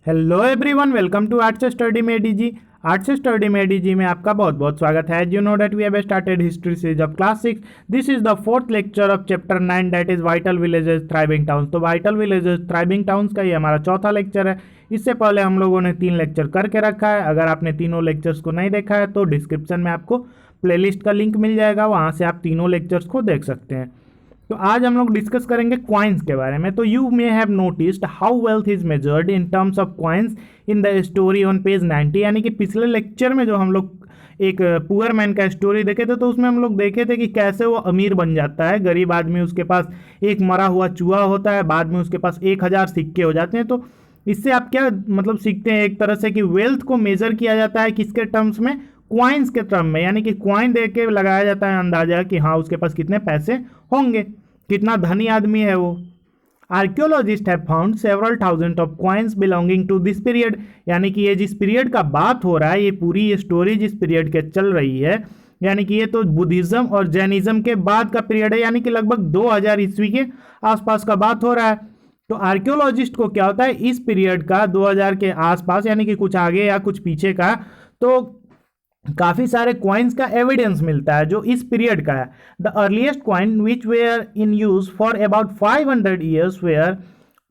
Hello everyone, welcome to arts study में DG. Arts study में DG में आपका बहुत बहुत स्वागत है। As you know that we have started history series of class 6। This is the fourth lecture of chapter 9 that is vital villages thriving towns. तो vital villages thriving towns का ये हमारा चौथा लेक्चर है। इससे पहले हम लोगों ने 3 लेक्चर करके रखा है। अगर आपने तीनों लेक्चर्स को नहीं देखा है तो डिस्क्रिप्शन में आपको प्लेलिस्ट का लिंक मिल जाएगा, वहाँ से आप तीनों लेक्चर्स को देख सकते हैं। तो आज हम लोग डिस्कस करेंगे क्वाइंस के बारे में। तो you may have noticed how wealth is measured in terms of coins in the story on page 90। यानी कि पिछले लेक्चर में जो हम लोग एक पुअर मैन का स्टोरी देखे थे, तो उसमें हम लोग देखे थे कि कैसे वो अमीर बन जाता है। गरीब आदमी, उसके पास एक मरा हुआ चूहा होता है, बाद में उसके पास 1000 सिक्के हो जाते हैं। तो इससे आप क्या मतलब सीखते हैं, एक तरह से कि वेल्थ को मेजर किया जाता है किसके टर्म्स में, क्वाइंस के टर्म में। यानी कि क्वाइन दे के लगाया जाता है अंदाजा कि हाँ उसके पास कितने पैसे होंगे, कितना धनी आदमी है वो। Archaeologist have found several thousand of coins belonging to this period. यानी कि ये जिस पीरियड का बात हो रहा है, ये पूरी ये स्टोरी जिस पीरियड के चल रही है, यानी कि ये तो बुद्धिज्म और जैनिज्म के बाद का पीरियड है, यानी कि लगभग 2000 ईस्वी के आसपास का बात हो रहा है। तो आर्कियोलॉजिस्ट को क्या होता है, इस पीरियड का 2000 के आसपास, यानी कि कुछ आगे या कुछ पीछे का, तो काफ़ी सारे क्वाइंस का एविडेंस मिलता है जो इस पीरियड का है। The earliest coin which were in use for about 500 years were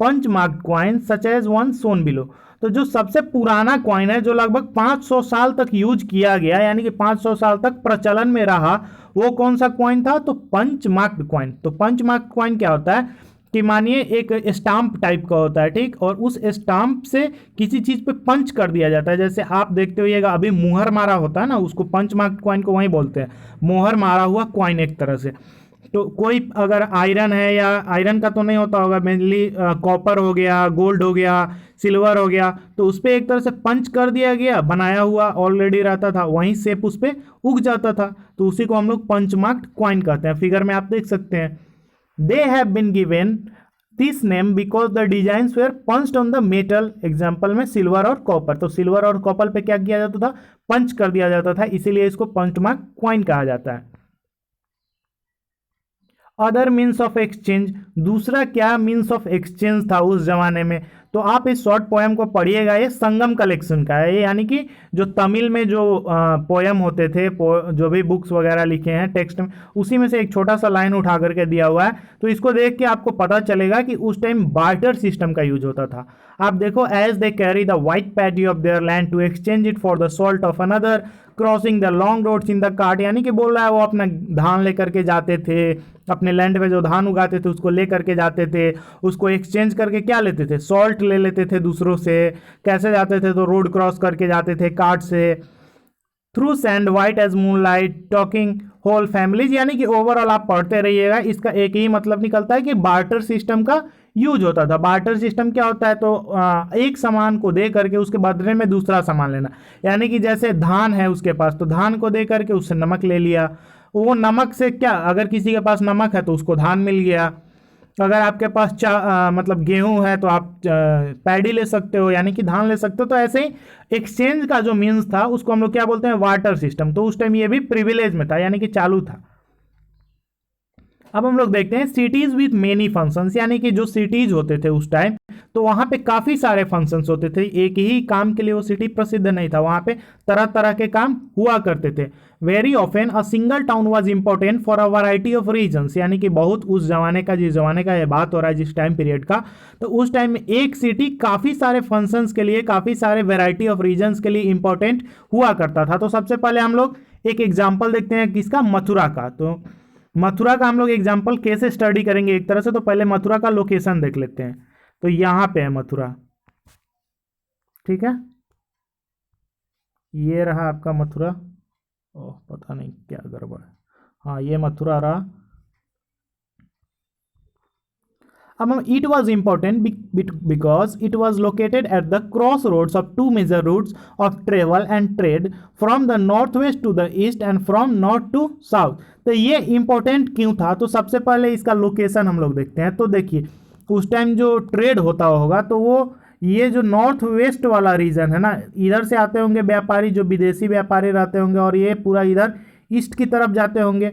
punch marked coin such as one shown below. तो जो सबसे पुराना क्वाइन है, जो लगभग 500 साल तक यूज किया गया, यानी कि 500 साल तक प्रचलन में रहा, वो कौन सा क्वाइन था, तो पंच मार्क्ड क्वाइन। तो पंच मार्क्ड क्वाइन क्या होता है कि मानिए एक स्टाम्प टाइप का होता है, ठीक, और उस स्टाम्प से किसी चीज़ पे पंच कर दिया जाता है। जैसे आप देखते होइएगा अभी मुहर मारा होता है ना, उसको पंच मार्क क्वाइन को वही बोलते हैं, मोहर मारा हुआ क्वाइन एक तरह से। तो कोई अगर आयरन है, या आयरन का तो नहीं होता होगा, मेनली कॉपर हो गया, गोल्ड हो गया, सिल्वर हो गया, तो उस पर एक तरह से पंच कर दिया गया, बनाया हुआ ऑलरेडी रहता था, वहीं शेप उस पर उग जाता था। तो उसी को हम लोग पंच मार्क्ड क्वाइन कहते हैं। फिगर में आप देख सकते हैं। They have been given this name because the designs were punched on the metal। Example में सिल्वर और कॉपर, तो सिल्वर और कॉपर पे क्या किया जाता था, पंच कर दिया जाता था, इसीलिए इसको पंच मार्क क्वाइन कहा जाता है। अदर मीन्स ऑफ एक्सचेंज, दूसरा क्या मीन्स ऑफ एक्सचेंज था उस जमाने में, तो आप इस शॉर्ट पोएम को पढ़िएगा। ये संगम कलेक्शन का है, यानी कि जो तमिल में जो पोएम होते थे, जो भी बुक्स वगैरह लिखे हैं टेक्स्ट में, उसी में से एक छोटा सा लाइन उठा करके दिया हुआ है। तो इसको देख के आपको पता चलेगा कि उस टाइम बार्टर सिस्टम का यूज होता था। आप देखो, as they carry the white paddy of their land to exchange it for the salt of another crossing the long roads in the cart. यानी कि बोल रहा है वो अपना धान लेकर के जाते थे, अपने लैंड पे जो धान उगाते थे उसको ले करके जाते थे, उसको एक्सचेंज करके क्या लेते थे, सॉल्ट ले लेते थे दूसरों से। कैसे जाते थे, तो रोड क्रॉस करके जाते थे कार्ट से। Through sand white as moonlight talking whole families. यानी कि ओवरऑल आप पढ़ते रहिएगा, इसका एक ही मतलब निकलता है कि बार्टर सिस्टम का यूज होता था। बार्टर सिस्टम क्या होता है, तो एक सामान को दे करके उसके बदले में दूसरा सामान लेना। यानी कि जैसे धान है उसके पास, तो धान को दे करके उससे नमक ले लिया, वो नमक से क्या, अगर किसी के पास नमक है तो उसको धान मिल गया। अगर आपके पास मतलब गेहूं है तो आप पैडी ले सकते हो, यानी कि धान ले सकते हो। तो ऐसे ही एक्सचेंज का जो मीन्स था उसको हम लोग क्या बोलते हैं, वाटर सिस्टम। तो उस टाइम ये भी प्रिविलेज में था, यानी कि चालू था। अब हम लोग देखते हैं सिटीज विथ मेनी फंक्शंस। यानी कि जो सिटीज होते थे उस टाइम, तो वहां पे काफी सारे फंक्शंस होते थे। एक ही काम के लिए वो सिटी प्रसिद्ध नहीं था, वहां पे तरह तरह के काम हुआ करते थे। Very often a single town was important for a variety of reasons. यानी कि बहुत उस जमाने का, जिस जमाने का ये बात हो रहा है, जिस टाइम पीरियड का, तो उस टाइम में एक सिटी काफी सारे फंक्शंस के लिए, काफी सारे वेराइटी ऑफ रीजन्स के लिए इंपॉर्टेंट हुआ करता था। तो सबसे पहले हम लोग एक एग्जाम्पल देखते हैं किसका, मथुरा का। तो मथुरा का हम लोग एग्जाम्पल कैसे स्टडी करेंगे एक तरह से, तो पहले मथुरा का लोकेशन देख लेते हैं। तो यहाँ पे है मथुरा, ठीक है, ये रहा आपका मथुरा। ओह पता नहीं क्या गड़बड़ है, हाँ ये मथुरा रहा। अब it was important because it was located at the crossroads of two major routes of travel and trade from the north west to the east and from north to south. तो ये important क्यों था, तो सबसे पहले इसका location हम लोग देखते हैं। तो देखिए उस टाइम जो ट्रेड होता होगा, तो वो ये जो नॉर्थ वेस्ट वाला रीजन है ना, इधर से आते होंगे व्यापारी, जो विदेशी व्यापारी रहते होंगे, और ये पूरा इधर ईस्ट की तरफ जाते होंगे,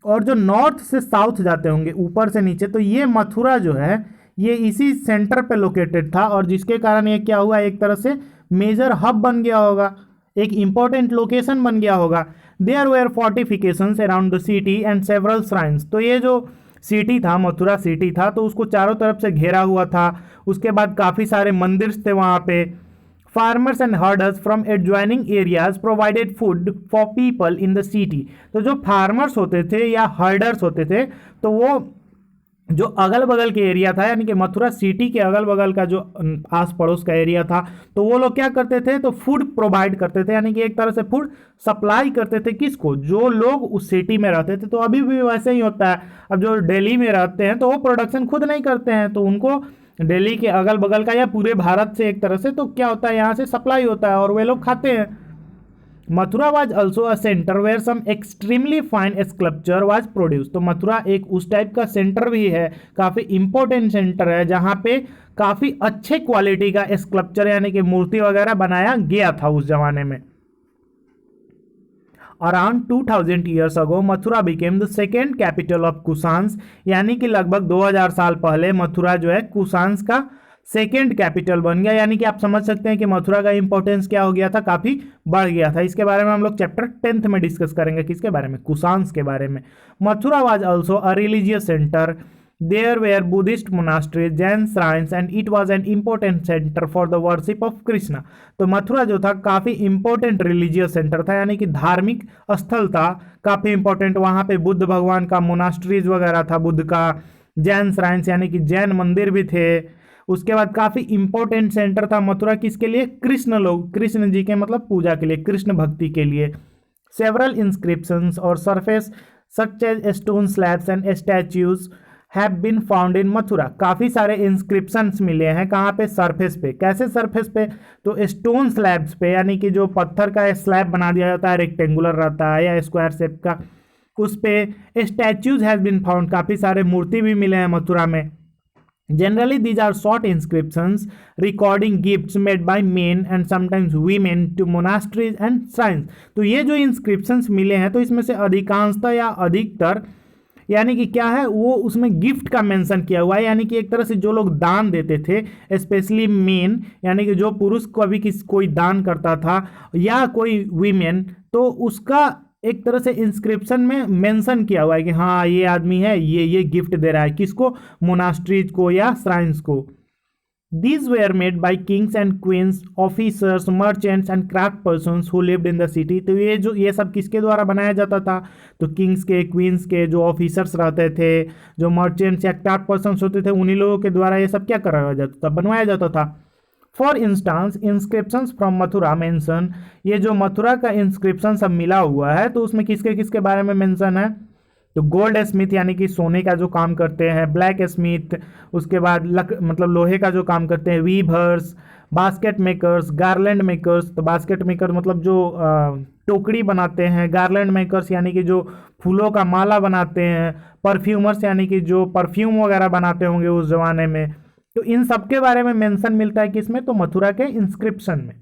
और जो नॉर्थ से साउथ जाते होंगे ऊपर से नीचे। तो ये मथुरा जो है ये इसी सेंटर पे लोकेटेड था और जिसके कारण ये क्या हुआ, एक तरह से मेजर हब बन गया होगा, एक इंपॉर्टेंट लोकेशन बन गया होगा। There were fortifications around the city and several shrines. तो ये जो सिटी था, मथुरा सिटी था, तो उसको चारों तरफ से घेरा हुआ था। उसके बाद काफ़ी सारे मंदिर थे वहाँ पे। Farmers and herders from adjoining areas provided food for people in the city. तो जो फार्मर्स होते थे या हर्डर्स होते थे, तो वो जो अगल बगल के एरिया था, यानी कि मथुरा सिटी के अगल बगल का जो आस पड़ोस का एरिया था, तो वो लोग क्या करते थे, तो फूड प्रोवाइड करते थे, यानी कि एक तरह से फूड सप्लाई करते थे। किसको? जो लोग उस सिटी में रहते थे। तो अभी भी वैसे ही होता है। अब जो दिल्ली में रहते हैं तो वो प्रोडक्शन खुद नहीं करते हैं, तो उनको दिल्ली के अगल बगल का या पूरे भारत से एक तरह से तो क्या होता है, यहाँ से सप्लाई होता है और वे लोग खाते हैं। Mathura was also a centre where some extremely fine sculpture was produce. तो मथुरा एक उस टाइप का सेंटर भी है, काफ़ी इंपॉर्टेंट सेंटर है, जहाँ पे काफ़ी अच्छे क्वालिटी का स्कल्पचर यानी कि मूर्ति वगैरह बनाया गया था उस जमाने में। Around 2000 years ago Mathura became the second capital of Kushans. यानी कि लगभग 2000 साल पहले मथुरा जो है कुशान्स का सेकेंड कैपिटल बन गया। यानी कि आप समझ सकते हैं कि मथुरा का इंपॉर्टेंस क्या हो गया था, काफ़ी बढ़ गया था। इसके बारे में हम लोग चैप्टर 10th में डिस्कस करेंगे। किसके बारे में? कुशान्स के बारे में। Mathura was also a religious centre. There were Buddhist monasteries, Jain shrines and it was an important centre for the worship of Krishna. तो मथुरा जो था काफ़ी इंपॉर्टेंट रिलीजियस सेंटर था, यानी कि धार्मिक स्थल था, काफ़ी इंपॉर्टेंट। वहाँ पे बुद्ध भगवान का मोनास्ट्रीज वगैरह था, बुद्ध का। जैन श्राइन्स यानी कि जैन मंदिर भी थे। उसके बाद काफ़ी इंपॉर्टेंट सेंटर था मथुरा किसके लिए? कृष्ण लोग, कृष्ण जी के मतलब पूजा के लिए, कृष्ण भक्ति के लिए। सेवरल इंस्क्रिप्शंस और surface such as stone slabs and statues have been found in Mathura. काफ़ी सारे इंस्क्रिप्शंस मिले हैं। कहाँ पे? सरफेस पे। कैसे सरफेस पे? तो स्टोन स्लैब्स पे, यानी कि जो पत्थर का स्लैब बना दिया जाता है, रेक्टेंगुलर रहता है या स्क्वायर शेप का, उस पे स्टैच्यूज हैव बीन फाउंड। काफ़ी सारे मूर्ति भी मिले हैं मथुरा में। Generally, these are short inscriptions recording gifts made by men and sometimes women to monasteries and shrines। तो ये जो inscriptions मिले हैं, तो इसमें से अधिकांशतः या अधिकतर यानी कि क्या है, वो उसमें गिफ्ट का मेंशन किया हुआ है, यानी कि एक तरह से जो लोग दान देते थे, स्पेशली मेन, यानी कि जो पुरुष कभी कोई दान करता था या कोई वीमेन, तो उसका एक तरह से इंस्क्रिप्शन में मेंशन किया हुआ है कि हाँ ये आदमी है, ये गिफ्ट दे रहा है। किसको? मोनास्ट्रीज को या श्राइन्स को। These were made by Kings and queen's, officers, merchants and craft persons who lived in the city. तो ये सब किसके द्वारा बनाया जाता था? तो किंग्स के, क्वींस के, जो ऑफिसर्स रहते थे, जो मर्चेंट्स या क्राफ्ट पर्सन्स होते थे, उन्हीं लोगों के द्वारा ये सब क्या कराया जाता था? बनवाया जाता था। For instance inscriptions from Mathura mention, ये जो मथुरा का इंस्क्रिप्शन सब मिला हुआ है, तो उसमें किसके किसके बारे में मेंशन है? तो गोल्ड स्मिथ यानी कि सोने का जो काम करते हैं, ब्लैक स्मिथ, उसके बाद मतलब लोहे का जो काम करते हैं, weavers, basket makers, garland makers. तो बास्केट मेकर मतलब जो टोकरी बनाते हैं, गार्लैंड मेकर्स यानी कि जो फूलों का माला बनाते हैं, परफ्यूमर्स यानी कि जो परफ्यूम वगैरह बनाते होंगे उस जमाने में। तो इन सब के बारे में मेंशन मिलता है किसमें? तो मथुरा के इंस्क्रिप्शन में।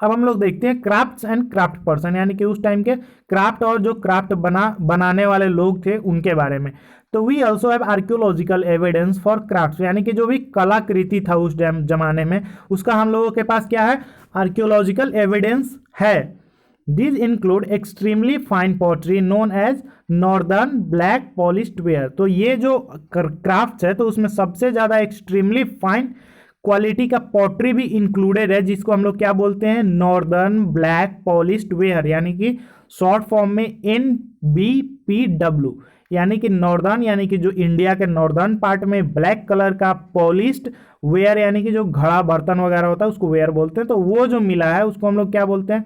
अब हम लोग देखते हैं क्राफ्ट्स एंड क्राफ्ट पर्सन, यानी कि उस टाइम के क्राफ्ट और जो क्राफ्ट बनाने वाले लोग थे उनके बारे में। तो we also have archaeological evidence for crafts, यानी कि जो भी कलाकृति था उस जमाने में, उसका हम लोगों के पास क्या है? आर्कियोलॉजिकल एविडेंस है। These include extremely fine pottery known as northern black polished ware। तो ये जो क्राफ्ट्स है, तो उसमें सबसे ज़्यादा एक्सट्रीमली फाइन क्वालिटी का पॉटरी भी इंक्लूडेड है, जिसको हम लोग क्या बोलते हैं? नॉर्दर्न ब्लैक पॉलिश्ड वेयर, यानी कि शॉर्ट फॉर्म में NBPW। यानी कि नॉर्दर्न यानी कि जो इंडिया के नॉर्दर्न पार्ट में ब्लैक कलर का पॉलिश्ड वेयर, यानी कि जो घड़ा बर्तन वगैरह होता है उसको वेयर बोलते हैं। तो वो जो मिला है उसको हम लोग क्या बोलते हैं?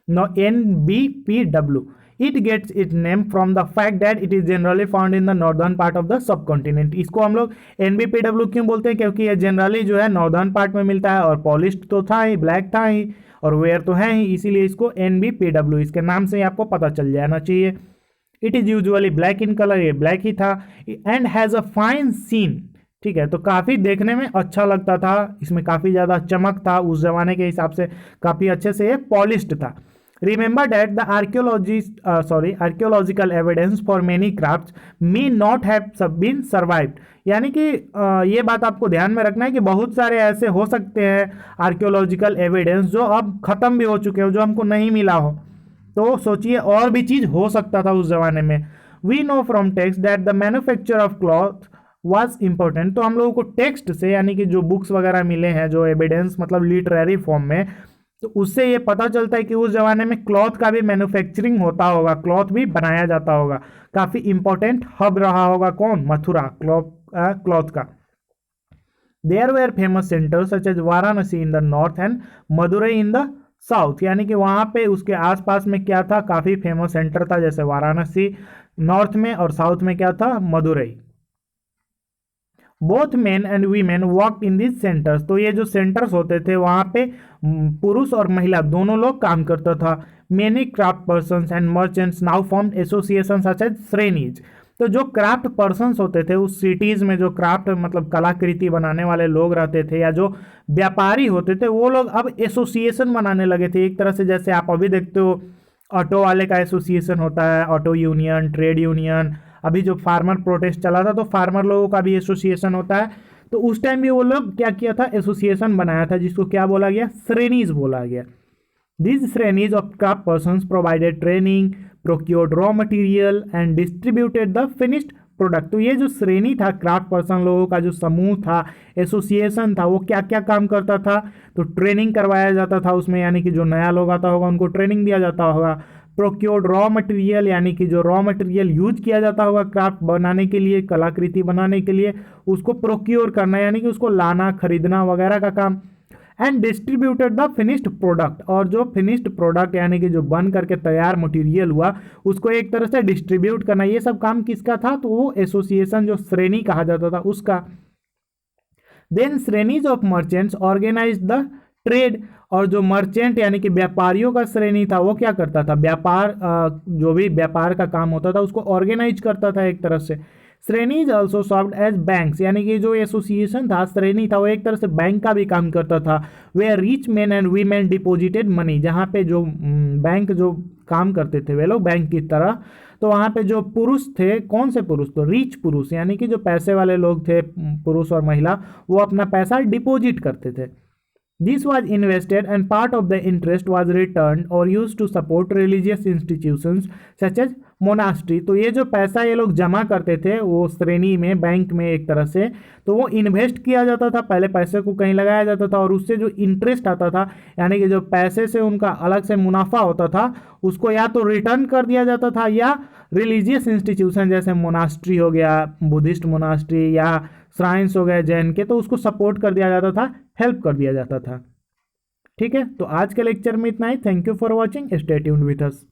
NBPW। It gets its name from the fact that it is generally found in the northern part of the subcontinent। इसको हम लोग NBPW क्यों बोलते हैं? क्योंकि ये जनरली जो है नॉर्दर्न पार्ट में मिलता है और पॉलिश्ड तो था ही, ब्लैक था ही और वेयर तो है ही, इसीलिए इसको NBPW इसके नाम से ही आपको पता चल जाना चाहिए। It is usually black in colour, ये ब्लैक ही था। And has a fine sheen, ठीक है, तो काफ़ी देखने में अच्छा लगता था, इसमें काफ़ी ज़्यादा चमक था, उस ज़माने के हिसाब से काफ़ी अच्छे से ये पॉलिश्ड था। Remember that the archaeological evidence for many crafts may not have been survived. यानी कि ये बात आपको ध्यान में रखना है कि बहुत सारे ऐसे हो सकते हैं आर्कियोलॉजिकल एविडेंस जो अब खत्म भी हो चुके हो, जो हमको नहीं मिला हो। तो सोचिए और भी चीज हो सकता था उस जमाने में। We know from text that the manufacture of cloth was important. तो हम लोगों को टेक्स्ट से, यानी कि जो बुक्स वगैरह मिले हैं, जो एविडेंस मतलब लिटरेरी फॉर्म में, तो उससे ये पता चलता है कि उस जमाने में क्लॉथ का भी मैन्युफैक्चरिंग होता होगा, क्लॉथ भी बनाया जाता होगा। काफी इंपॉर्टेंट हब रहा होगा कौन? मथुरा, क्लॉथ का। There were famous centres such as Varanasi in the north and Madurai in the south. यानी कि वहां पे उसके आसपास में क्या था? काफी फेमस सेंटर था, जैसे वाराणसी नॉर्थ में, और साउथ में क्या था? Madurai. Both men and women work in this centres. तो ये जो सेंटर्स होते थे वहां पे पुरुष और महिला दोनों लोग काम करता था। Many craft persons and merchants now form association such as श्रेणीज। तो जो क्राफ्ट पर्सन्स होते थे उस सिटीज में, जो क्राफ्ट मतलब कलाकृति बनाने वाले लोग रहते थे, या जो व्यापारी होते थे, वो लोग अब एसोसिएशन बनाने लगे थे। एक तरह से जैसे आप अभी देखते हो ऑटो वाले का एसोसिएशन होता है, ऑटो यूनियन, ट्रेड यूनियन। अभी जो फार्मर प्रोटेस्ट चला था तो फार्मर लोगों का भी एसोसिएशन होता है। तो उस टाइम भी वो लोग क्या किया था? एसोसिएशन बनाया था, जिसको क्या बोला गया? श्रेणीज बोला गया। These श्रेणीज of craft persons provided training, procured raw material and distributed the finished product. तो ये जो श्रेणी था, क्राफ्ट पर्सन लोगों का जो समूह था, एसोसिएशन था, वो क्या क्या काम करता था? तो ट्रेनिंग करवाया जाता था उसमें, यानी कि जो नया लोग आता होगा उनको ट्रेनिंग दिया जाता होगा। प्रोक्योर्ड रॉ मटेरियल, यानी कि जो रॉ मटेरियल यूज किया जाता होगा क्राफ्ट बनाने के लिए, कलाकृति बनाने के लिए, उसको प्रोक्योर करना, यानी कि उसको लाना, खरीदना वगैरह का काम। And distributed the finished product, और जो फिनिश्ड प्रोडक्ट यानी कि जो बन करके तैयार मटेरियल हुआ उसको एक तरह से डिस्ट्रीब्यूट करना, ये सब काम किसका था? तो वो एसोसिएशन, जो श्रेणी कहा जाता था, उसका। Then shrenis of merchants organise the trade, और जो मर्चेंट यानी कि व्यापारियों का श्रेणी था वो क्या करता था? व्यापार, जो भी व्यापार का काम होता था उसको ऑर्गेनाइज करता था एक तरह से। श्रेणीज ऑल्सो सर्व्ड एज बैंक्स, यानी कि जो एसोसिएशन था, श्रेणी था, वो एक तरह से बैंक का भी काम करता था। वे rich man and women deposited money, जहाँ पे जो बैंक जो काम करते थे वे लोग बैंक की तरह, तो वहाँ पे जो पुरुष थे, कौन से पुरुष? तो रिच पुरुष, यानी कि जो पैसे वाले लोग थे, पुरुष और महिला, वो अपना पैसा डिपोजिट करते थे। This was invested and part of the interest was returned or used to support religious institutions such as monastery. तो ये जो पैसा ये लोग जमा करते थे वो श्रेणी में, बैंक में एक तरह से, तो वो इन्वेस्ट किया जाता था, पहले पैसे को कहीं लगाया जाता था, और उससे जो इंटरेस्ट आता था, यानी कि जो पैसे से उनका अलग से मुनाफा होता था, उसको या तो रिटर्न कर दिया जाता था, या रिलीजियस इंस्टीट्यूशन जैसे मोनास्ट्री हो गया, बुद्धिस्ट मोनास्ट्री, या श्राइन्स हो गए जैन के, तो उसको सपोर्ट कर दिया जाता था, हेल्प कर दिया जाता था। ठीक है, तो आज के लेक्चर में इतना ही। Thank you for watching, stay tuned with us.